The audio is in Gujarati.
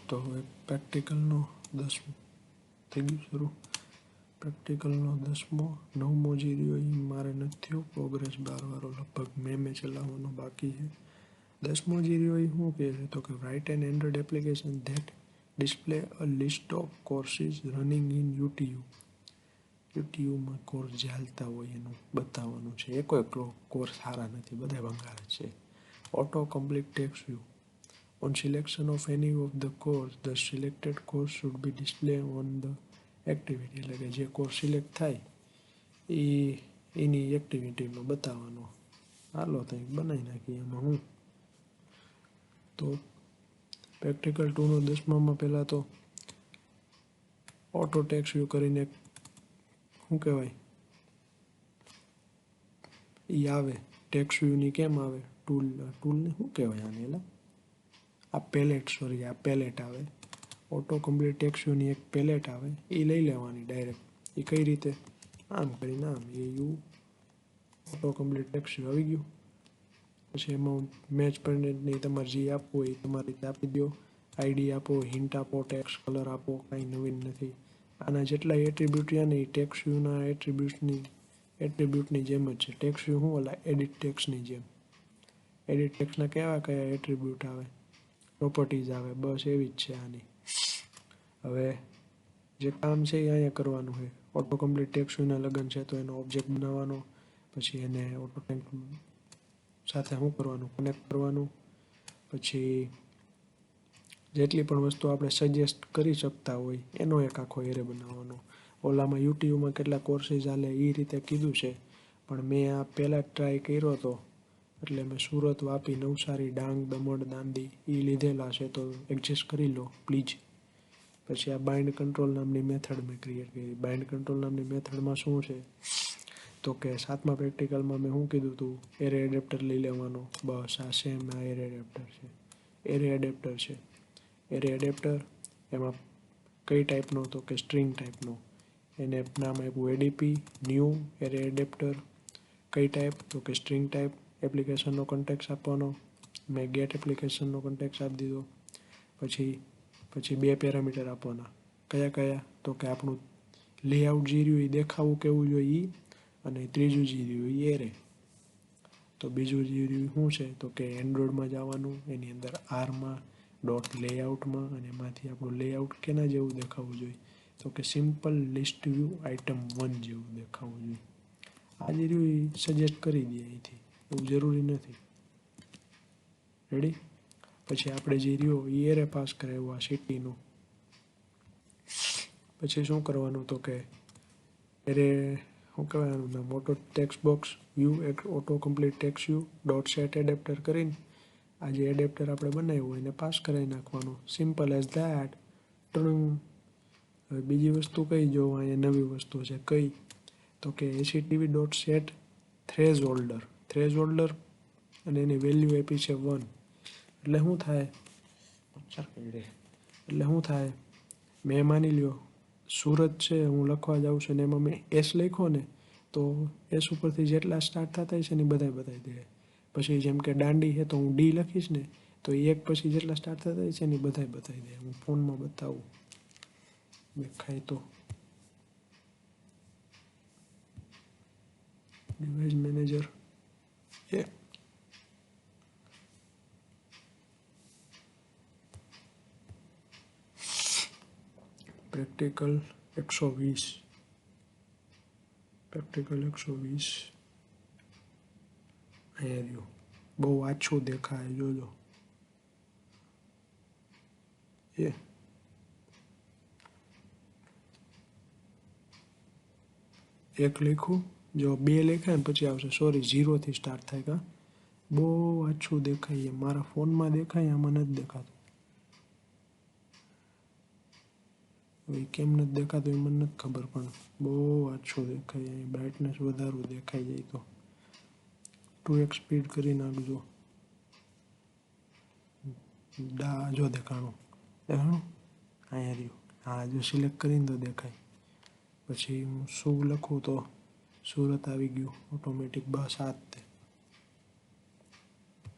તો હવે પ્રેક્ટિકલનો 10 થઈ ગયું શરૂ. પ્રેક્ટિકલનો 9મો જે રહ્યો એ મારે નથી થયો પ્રોગ્રેસ 12 લગભગ મેં ચલાવવાનો બાકી છે. 10મો જે રહ્યો એ શું કહે છે તો કે write an Android application that display a list of courses running in યુટ્યુબમાં કોર્સ જે હાલતા હોય એનું બતાવવાનું છે. એ કોઈ કોર્સ સારા નથી, બધા ભંગાર છે. Auto complete text view on selection of any of the course the selected course should be displayed on the activity. એટલે કે જે કોર્સ સિલેક્ટ થાય એની એક્ટિવિટીમાં બતાવવાનો. હાલો તો બનાવી નાખીએ. એમાં હું તો પ્રેક્ટિકલ 2નો 10મામાં પહેલાં તો ઓટો ટેક્સ્ટ વ્યૂ કરીને શું કહેવાય એ આવે. ટેક્સ્ટ વ્યૂની કેમ આવે? ટૂલને શું કહેવાય આને? એટલે આ પેલેટ આવે. ઓટો કમ્પ્લીટ ટેક્સ્ટ વ્યૂની એક પેલેટ આવે, એ લઈ લેવાની ડાયરેક્ટ. એ કઈ રીતે? આમ કરીને આમ ઓટો કમ્પ્લીટ ટેક્સ્ટ વ્યૂ આવી ગયું. પછી એમાં મેચ પેરેન્ટની તમારે જે આપવું હોય એ તમારી રીતે આપી દો. આઈડી આપો, હિન્ટ આપો, ટેક્સ્ટ કલર આપો, કાંઈ નવીન નથી. આના જેટલા એટ્રીબ્યુટ છે ને એ ટેક્સ્ટ વ્યૂના એટ્રીબ્યુટની જેમ જ છે. ટેક્સ્ટ વ્યૂ શું ઓલા એડિટ ટેક્સ્ટની જેમ. એડિટ ટેક્સ્ટના કયા એટ્રીબ્યુટ આવે, પ્રોપર્ટીઝ આવે, બસ એવી જ છે આની. હવે જે કામ છે એ અહીંયા કરવાનું છે. ઓટો કમ્પ્લીટ ટેક્સ્ટ વ્યૂના લગન છે તો એનો ઓબ્જેક્ટ બનાવવાનો. પછી એને ઓટો ટેક્સ્ટ સાથે શું કરવાનું? કનેક્ટ કરવાનું. પછી જેટલી પણ વસ્તુ આપણે સજેસ્ટ કરી શકતા હોય એનો એક આખો એરે બનાવવાનો. ઓલામાં યુટ્યુબમાં કેટલા કોર્સીસ હાલે એ રીતે કીધું છે, પણ મેં આ પહેલાં ટ્રાય કર્યો હતો એટલે મેં સુરત, વાપી, નવસારી, ડાંગ, દમણ, દાંડી એ લીધેલા છે તો એડજસ્ટ કરી લો પ્લીઝ. પછી આ બાઇન્ડ કંટ્રોલ નામની મેથડ મેં ક્રિએટ કરી. બાઇન્ડ કંટ્રોલ નામની મેથડમાં શું છે તો કે 7મા પ્રેક્ટિકલમાં મેં શું કીધું હતું? એરે એડેપ્ટર લઈ લેવાનો. બસ આ સેમ આ એરે એડેપ્ટર છે. એરે એડેપ્ટર એમાં કઈ ટાઈપનો તો કે સ્ટ્રિંગ ટાઈપનો. એને નામ આપ્યું એડીપી ન્યૂ એરે એડેપ્ટર. કઈ ટાઈપ તો કે સ્ટ્રિંગ ટાઈપ. એપ્લિકેશનનો કોન્ટેક્ટ આપવાનો. મેં ગેટ એપ્લિકેશનનો કોન્ટેક્ટ આપી દીધો. પછી 2 પેરામીટર આપવાના. કયા તો કે આપણું લેઆઉટ જે રહ્યું એ દેખાવું કેવું જોઈએ અને ત્રીજું જે રહ્યું એ એરે. તો બીજું જે રહ્યું શું છે તો કે એન્ડ્રોઈડમાં જવાનું, એની અંદર આરમાં ડોટ લેઆઉટમાં, અને એમાંથી આપણું લેઆઉટ કેના જેવું દેખાવું જોઈએ તો કે સિમ્પલ લિસ્ટ વ્યૂ આઇટમ 1 જેવું દેખાવું જોઈએ. આ જે રહ્યું એ સજેસ્ટ કરી દે અહીંથી, એવું જરૂરી નથી. રેડી? પછી આપણે જે રહ્યો એ એરે પાસ કરાવ્યું આ સિટીનું. પછી શું કરવાનું તો કે એરે શું કહેવાય આનું નામ? Auto text box view auto complete text view dot set adapter કરીને આ જે એડેપ્ટર આપણે બનાવ્યું એને પાસ કરાવી નાખવાનું. Simple as that. હવે બીજી વસ્તુ કઈ જોવો? અહીંયા નવી વસ્તુ છે. કઈ તો કે ACTV ડોટ સેટ થ્રેશહોલ્ડર અને એની વેલ્યુ આપી છે 1. એટલે શું થાય? મેં માની લ્યો સુરત છે, હું લખવા જાઉં છું ને એમાં મેં એસ લખ્યો ને તો એસ ઉપરથી જેટલા સ્ટાર્ટ થતા છે ને એ બધા બતાવી દે. પછી જેમ કે દાંડી છે તો હું ડી લખીશ ને તો એક પછી જેટલા સ્ટાર્ટ થતા છે ને એ બધા બતાવી દે. હું ફોનમાં બતાવું દેખાય તો. ડિવાઇસ મેનેજર પ્રેક્ટિકલ 120 અહીંયા રહ્યું. બહુ આછું દેખાય, જોજો. એક લખ્યું, જો 2 લખાય ને પછી આવશે 0થી સ્ટાર્ટ થાય. કા બહુ આછું દેખાય. મારા ફોનમાં દેખાય, આમાં નથી દેખાતું. હવે કેમ નથી દેખાતું એ મને નથી ખબર, પણ બહુ આછું દેખાય. અહીં બ્રાઇટનેસ વધારું દેખાઈ જાય તો 2x સ્પીડ કરી નાખજો. જો દેખાણું અહીંયા રહ્યું. હા, જો સિલેક્ટ કરીને તો દેખાય. પછી હું શું લખું તો સુરત આવી ગયું ઓટોમેટિક. બસ આ જ તે.